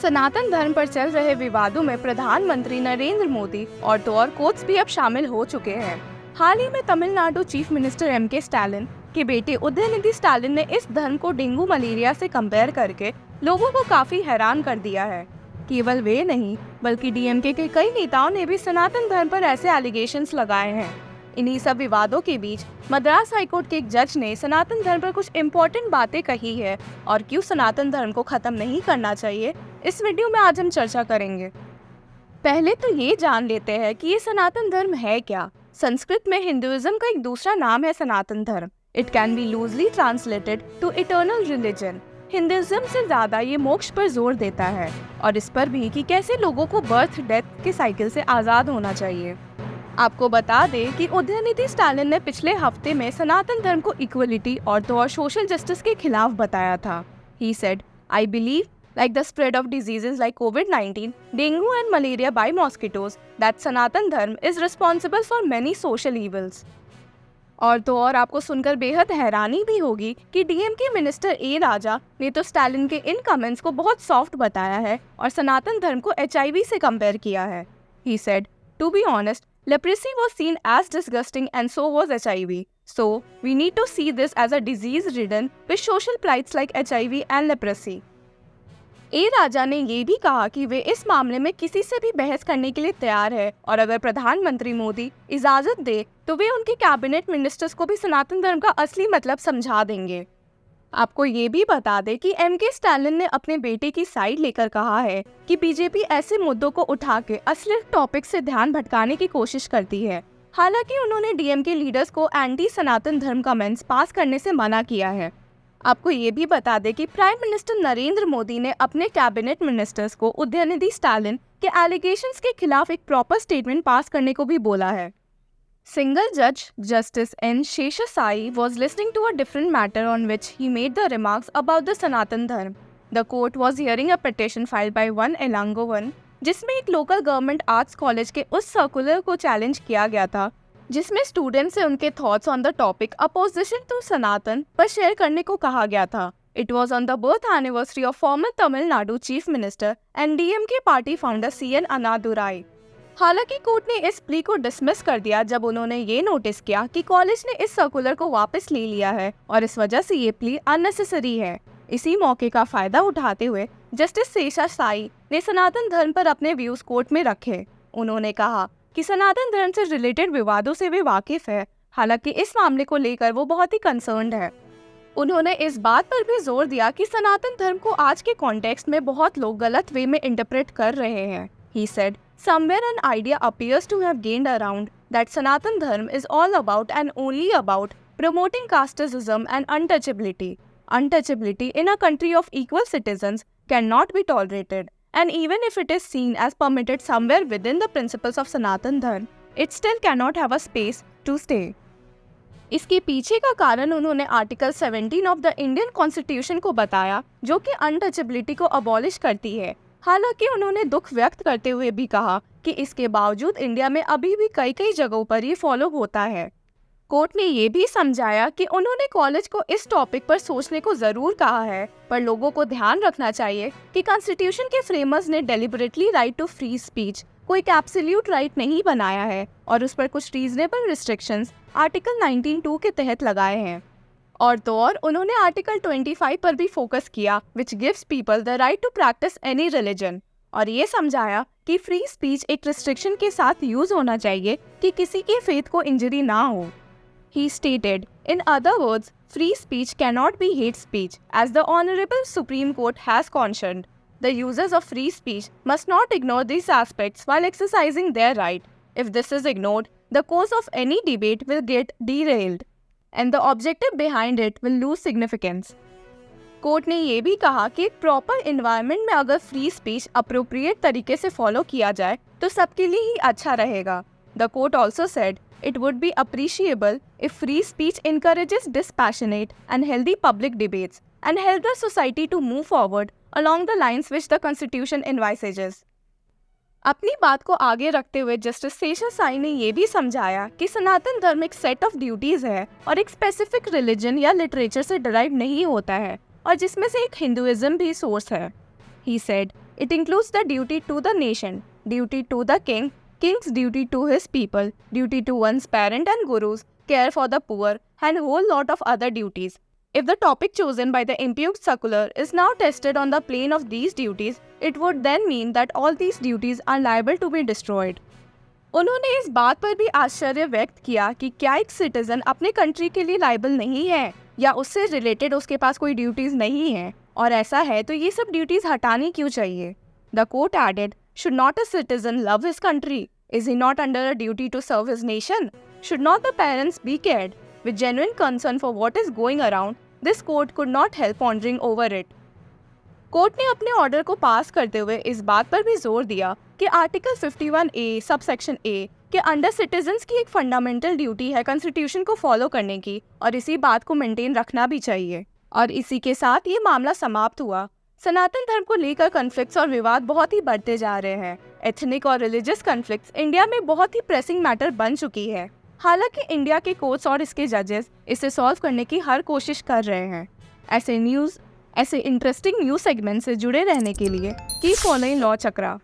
सनातन धर्म पर चल रहे विवादों में प्रधानमंत्री नरेंद्र मोदी और तो और कोच भी अब शामिल हो चुके हैं। हाल ही में Tamil Nadu chief minister MK. Stalin के बेटे उदयनिधि स्टालिन ने इस धर्म को डेंगू मलेरिया से कंपेयर करके लोगों को काफी हैरान कर दिया है। केवल वे नहीं बल्कि डीएमके के कई नेताओं ने भी सनातन धर्म पर ऐसे एलिगेशंस लगाए हैं। इन्हीं सब विवादों के बीच मद्रास हाईकोर्ट के एक जज ने सनातन धर्म पर कुछ इम्पोर्टेंट बातें कही है और क्यों सनातन धर्म को खत्म नहीं करना चाहिए, इस वीडियो में आज हम चर्चा करेंगे। पहले तो ये जान लेते हैं कि ये सनातन धर्म है क्या। संस्कृत में हिंदुइज्म का एक दूसरा नाम है Sanatan Dharma. It can be loosely translated to eternal religion. Hinduism से ज्यादा ये मोक्ष पर जोर देता है और इस पर भी कि कैसे लोगों को बर्थ डेथ के साइकिल से आजाद होना चाहिए। आपको बता दें कि उदयनिधि स्टालिन ने पिछले हफ्ते में सनातन धर्म को इक्वलिटी और तो और सोशल जस्टिस के खिलाफ बताया था। He said, I believe, like the spread of diseases like COVID-19, dengue and malaria by mosquitoes, that Sanatan Dharma is responsible for many social evils. और तो और आपको सुनकर बेहद हैरानी भी होगी कि डीएमके मिनिस्टर ए राजा ने तो स्टालिन के इन कमेंट्स को बहुत सॉफ्ट बताया है और सनातन धर्म को एचआईवी से कंपेयर किया है। He said, to be honest, leprosy was seen as disgusting and so was HIV. So, we need to see this as a disease ridden with social plights like HIV and leprosy. ए राजा ने ये भी कहा कि वे इस मामले में किसी से भी बहस करने के लिए तैयार है और अगर प्रधानमंत्री मोदी इजाजत दे तो वे उनके कैबिनेट मिनिस्टर्स को भी सनातन धर्म का असली मतलब समझा देंगे। आपको ये भी बता दें कि एम.के. स्टालिन ने अपने बेटे की साइड लेकर कहा है कि बीजेपी ऐसे मुद्दों को उठा के असली टॉपिक से ध्यान भटकाने की कोशिश करती है। हालांकि उन्होंने डीएमके लीडर्स को एंटी सनातन धर्म कमेंट्स पास करने से मना किया है। आपको ये भी बता दें कि प्राइम मिनिस्टर नरेंद्र मोदी ने अपने कैबिनेट मिनिस्टर्स को उदयनिधि स्टालिन के एलिगेशंस के खिलाफ एक प्रॉपर स्टेटमेंट पास करने को भी बोला है। Single judge, Justice N. Sheshasai, was listening to a different matter on which he made the remarks about the Sanatan Dharma. The court was hearing a petition filed by one Elangovan, जिसमें एक local government arts college के उस circular को challenge किया गया था जिसमें students से उनके thoughts on the topic opposition to Sanatan पर शेयर करने को कहा गया था। It was on the birth anniversary of former Tamil Nadu Chief Minister and DMK party founder C.N. Annadurai. हालांकि कोर्ट ने इस प्ली को डिसमिस कर दिया जब उन्होंने ये नोटिस किया कि कॉलेज ने इस सर्कुलर को वापस ले लिया है और इस वजह से ये प्ली अननेसेसरी है। इसी मौके का फायदा उठाते हुए जस्टिस शेषासाई ने सनातन धर्म पर अपने व्यूज कोर्ट में रखे। उन्होंने कहा कि सनातन धर्म से रिलेटेड विवादों से वे वाकिफ है, हालांकि इस मामले को लेकर वो बहुत ही कंसर्न्ड है। उन्होंने इस बात पर भी जोर दिया कि सनातन धर्म को आज के कॉन्टेक्स्ट में बहुत लोग गलत वे में इंटरप्रेट कर रहे हैं। He said, somewhere an idea appears to have gained around that Sanatan Dharma is all about and only about promoting casteism and untouchability. Untouchability in a country of equal citizens cannot be tolerated, and even if it is seen as permitted somewhere within the principles of Sanatan Dharma, it still cannot have a space to stay. इसके पीछे का कारण उन्होंने article 17 of the Indian constitution को बताया जो कि untouchability को अबॉलिश करती है। हालांकि उन्होंने दुख व्यक्त करते हुए भी कहा कि इसके बावजूद इंडिया में अभी भी कई जगहों पर ये फॉलो होता है। कोर्ट ने ये भी समझाया कि उन्होंने कॉलेज को इस टॉपिक पर सोचने को जरूर कहा है, पर लोगों को ध्यान रखना चाहिए कि कॉन्स्टिट्यूशन के फ्रेमर्स ने deliberately right to free speech कोई एब्सोल्यूट राइट नहीं बनाया है और उस पर कुछ रीजनेबल रिस्ट्रिक्शंस आर्टिकल 19(2) के तहत लगाए हैं। और तो और उन्होंने आर्टिकल 25 पर भी फोकस किया which gives people the right to practice any religion और ये समझाया कि फ्री स्पीच एक रिस्ट्रिक्शन के साथ यूज होना चाहिए कि किसी के फेथ को इंजरी ना हो। He stated, in other words, free speech cannot be hate speech, as the Honorable Supreme Court has cautioned. The users of free speech must not ignore these aspects while exercising their right. If this is ignored, the course of any debate will get derailed, and the objective behind it will lose significance. Court ने ये भी कहा कि एक proper environment में अगर free speech appropriate तरीके से फॉलो किया जाए तो सबके लिए ही अच्छा रहेगा। The court also said it would be appreciable if free speech encourages dispassionate and healthy public debates and help the society to move forward along the lines which the Constitution envisages. अपनी बात को आगे रखते हुए justice शेषासाई ने ये भी समझाया कि सनातन धर्म एक सेट ऑफ ड्यूटीज है और एक स्पेसिफिक रिलीजन या लिटरेचर से डिराइव नहीं होता है और जिसमें से एक हिंदुइज्म भी सोर्स है। He said, It includes the duty to the nation, duty to the king, king's duty to his people, duty to one's parent and gurus, care for the poor, and a whole lot of other duties. If the topic chosen by the impugned circular is now tested on the plane of these duties, it would then mean that all these duties are liable to be destroyed. उन्होंने इस बात पर भी आश्चर्य व्यक्त किया कि क्या एक सिटीजन अपने कंट्री के लिए लाइबल नहीं है या उससे रिलेटेड उसके पास कोई ड्यूटीज नहीं है, और ऐसा है तो ये सब ड्यूटीज हटानी क्यों चाहिए. The court added, should not a citizen love his country? Is he not under a duty to serve his nation? Should not the parents be cared with genuine concern for what is going around? This court could not help pondering over it. Court ने अपने order को पास करते हुए इस बात पर भी जोर दिया कि आर्टिकल 51A सबसेक्शन ए के अंडर सिटीजन्स की एक फंडामेंटल ड्यूटी है कॉन्स्टिट्यूशन को फॉलो करने की, और इसी बात को मेंटेन रखना भी चाहिए. और इसी के साथ ये मामला समाप्त हुआ. सनातन धर्म को लेकर कॉन्फ्लिक्ट्स और विवाद बहुत ही बढ़ते जा रहे हैं. एथनिक और रिलीजियस कॉन्फ्लिक्ट्स इंडिया में बहुत ही प्रेसिंग मैटर बन चुकी है. हालांकि इंडिया के कोर्ट्स और इसके जजेस इसे सॉल्व करने की हर कोशिश कर रहे हैं. ऐसे इंटरेस्टिंग न्यूज़ सेगमेंट से जुड़े रहने के लिए कीप फॉलोइंग लॉ चक्रा.